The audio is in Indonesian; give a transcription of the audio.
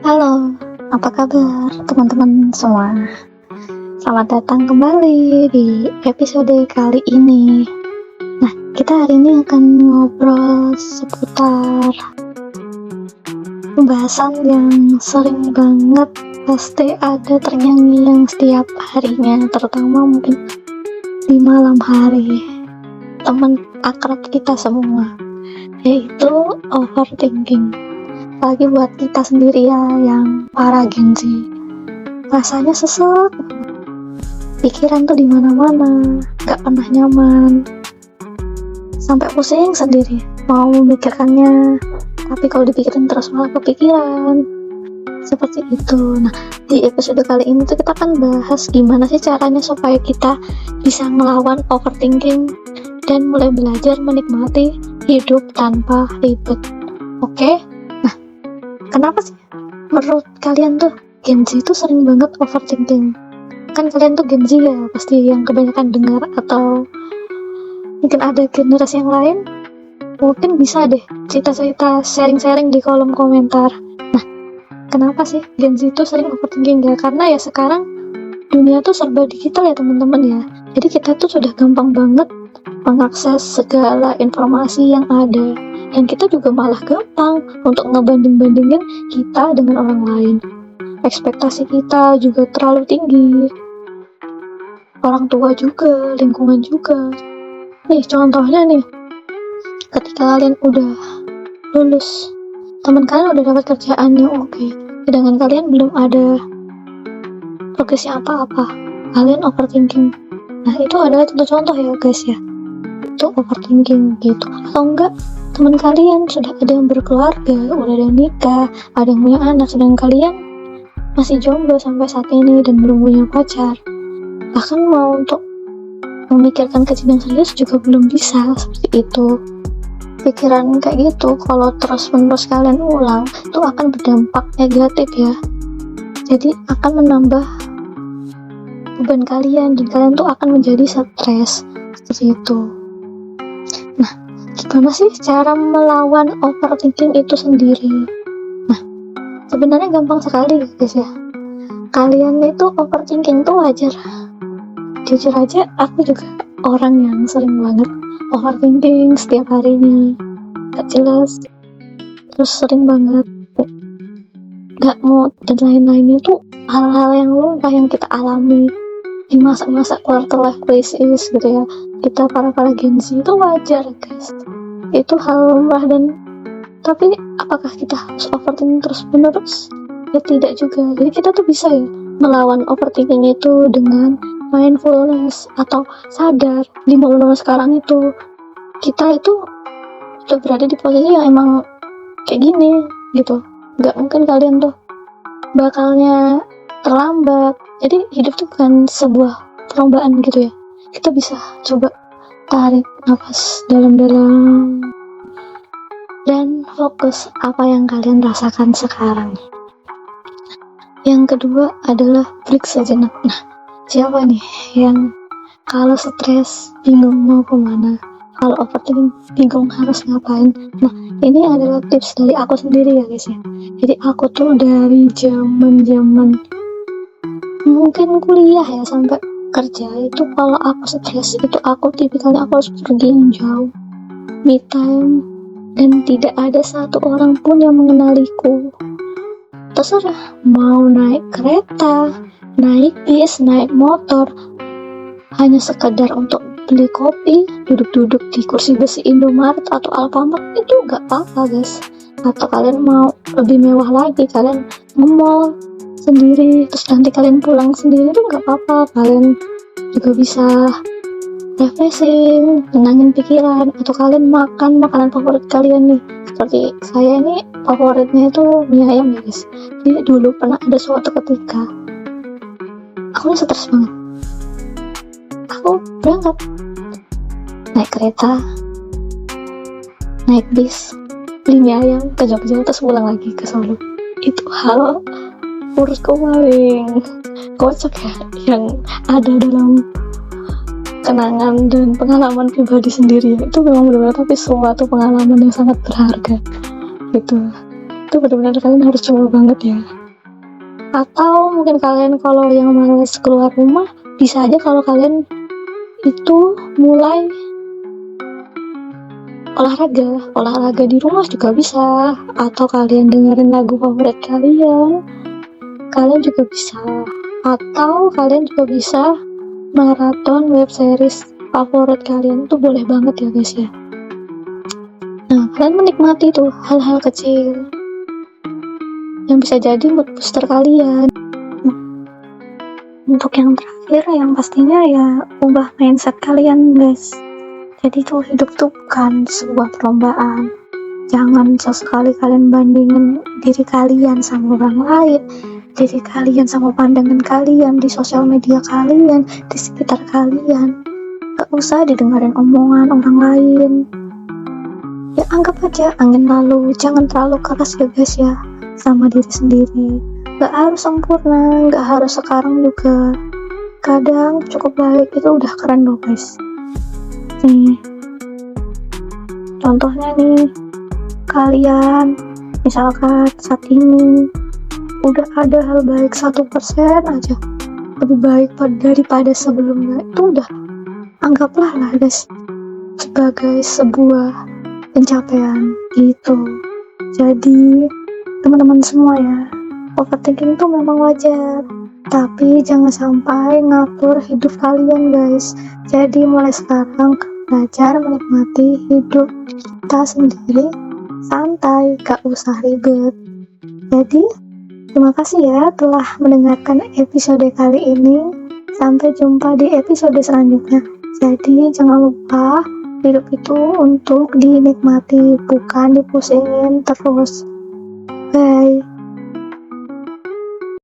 Halo, apa kabar teman-teman semua? Selamat datang kembali di episode kali ini. Nah, kita hari ini akan ngobrol seputar pembahasan yang sering banget pasti ada terngiang-ngiang setiap harinya, terutama mungkin di malam hari. Teman akrab kita semua, yaitu overthinking. Apalagi buat kita sendiri ya, yang para Gen Z, rasanya sesek, pikiran tuh di mana-mana, gak pernah nyaman, sampai pusing sendiri mau memikirkannya, tapi kalau dipikirin terus malah kepikiran, seperti itu. Nah, di episode kali ini tuh kita akan bahas gimana sih caranya supaya kita bisa melawan overthinking dan mulai belajar menikmati hidup tanpa ribet. Oke? Kenapa sih menurut kalian tuh Gen Z itu sering banget overthinking? Kan kalian tuh Gen Z ya, pasti yang kebanyakan dengar, atau mungkin ada generasi yang lain, mungkin bisa deh cerita-cerita, sharing-sharing di kolom komentar. Nah, kenapa sih Gen Z itu sering overthinking ya? Karena ya sekarang dunia tuh serba digital ya teman-teman ya. Jadi kita tuh sudah gampang banget mengakses segala informasi yang ada. Dan kita juga malah gampang untuk ngebanding-bandingin kita dengan orang lain. Ekspektasi kita juga terlalu tinggi. Orang tua juga, lingkungan juga. Nih contohnya nih, ketika kalian udah lulus, teman kalian udah dapat kerjaan yang oke, sedangkan kalian belum ada progresnya apa-apa, kalian overthinking. Nah, itu adalah contoh-contoh ya guys ya, itu overthinking gitu. Atau enggak, teman kalian sudah ada yang berkeluarga, udah ada yang nikah, ada yang punya anak, sedangkan kalian masih jomblo sampai saat ini dan belum punya pacar. Bahkan mau untuk memikirkan ke jenjang serius juga belum bisa, seperti itu. Pikiran kayak gitu kalau terus-menerus kalian ulang, itu akan berdampak negatif ya. Jadi akan menambah beban kalian dan kalian tuh akan menjadi stres, seperti itu. Nah, gimana sih cara melawan overthinking itu sendiri? Nah, sebenarnya gampang sekali guys ya. Kalian itu overthinking tuh wajar. Jujur aja, aku juga orang yang sering banget overthinking setiap harinya. Gak jelas, terus sering banget gak mood dan lain-lainnya tuh hal-hal yang lumrah yang kita alami di masa-masa quarter life crisis gitu ya. Kita para Gen Z itu wajar guys, itu hal lumrah. Dan tapi apakah kita harus overthinking terus menerus? Ya tidak juga. Jadi kita tuh bisa ya melawan overthinking itu dengan mindfulness atau sadar di momen sekarang itu kita itu udah berada di posisi yang emang kayak gini gitu. Gak mungkin kalian tuh bakalnya terlambat. Jadi hidup tuh bukan sebuah perlombaan gitu ya. Kita bisa coba tarik nafas dalam-dalam dan fokus apa yang kalian rasakan sekarang. Yang kedua adalah break sejenak. Nah, siapa nih yang kalau stres bingung mau kemana, kalau overthinking bingung harus ngapain? Nah, ini adalah tips dari aku sendiri ya guys ya. Jadi aku tuh dari zaman mungkin kuliah ya sampai kerja itu, kalau aku stres itu aku tipikalnya aku harus pergi yang jauh, me time, dan tidak ada satu orang pun yang mengenaliku. Terserah mau naik kereta, naik bis, naik motor, hanya sekedar untuk beli kopi, duduk-duduk di kursi besi Indomaret atau Alfamart, itu gak apa-apa guys. Atau kalian mau lebih mewah lagi, kalian nge-mall sendiri, terus nanti kalian pulang sendiri, itu gak apa-apa. Kalian juga bisa refreshing, tenangin pikiran, atau kalian makan makanan favorit kalian nih. Seperti saya ini favoritnya itu mie ayam ya guys. Jadi dulu pernah ada suatu ketika aku ini stres banget. Aku berangkat naik kereta, naik bis, beli mie ayam ke Jogja, terus pulang lagi ke Solo. Itu hal menurutku paling kocak ya yang ada dalam kenangan dan pengalaman pribadi sendiri. Itu memang benar-benar tapi suatu pengalaman yang sangat berharga gitu. itu benar-benar kalian harus coba banget ya. Atau mungkin kalian kalau yang malas keluar rumah, bisa aja kalau kalian itu mulai olahraga di rumah juga bisa. Atau kalian dengerin lagu favorit kalian juga bisa. Atau kalian juga bisa maraton web series favorit kalian, itu boleh banget ya guys ya. Nah, kalian menikmati tuh hal-hal kecil yang bisa jadi mood booster kalian. Untuk yang terakhir, yang pastinya ya ubah mindset kalian guys. Jadi tuh hidup tuh bukan sebuah perlombaan. Jangan sesekali kalian bandingin diri kalian sama orang lain, diri kalian sama pandangan kalian di sosial media kalian, di sekitar kalian. Gak usah didengarin omongan orang lain. Ya anggap aja angin lalu, jangan terlalu keras ya guys ya sama diri sendiri. Gak harus sempurna, gak harus sekarang juga. Kadang cukup baik itu udah keren loh guys. Nih, contohnya nih, kalian misalkan saat ini udah ada hal baik 1% aja lebih baik daripada sebelumnya, itu udah anggaplah lah guys sebagai sebuah pencapaian gitu. Jadi teman-teman semua ya, overthinking itu memang wajar, tapi jangan sampai ngatur hidup kalian guys. Jadi mulai sekarang belajar menikmati hidup kita sendiri, santai, gak usah ribet. Jadi terima kasih ya telah mendengarkan episode kali ini. Sampai jumpa di episode selanjutnya. Jadi jangan lupa hidup itu untuk dinikmati, bukan dipusingin terus. Bye.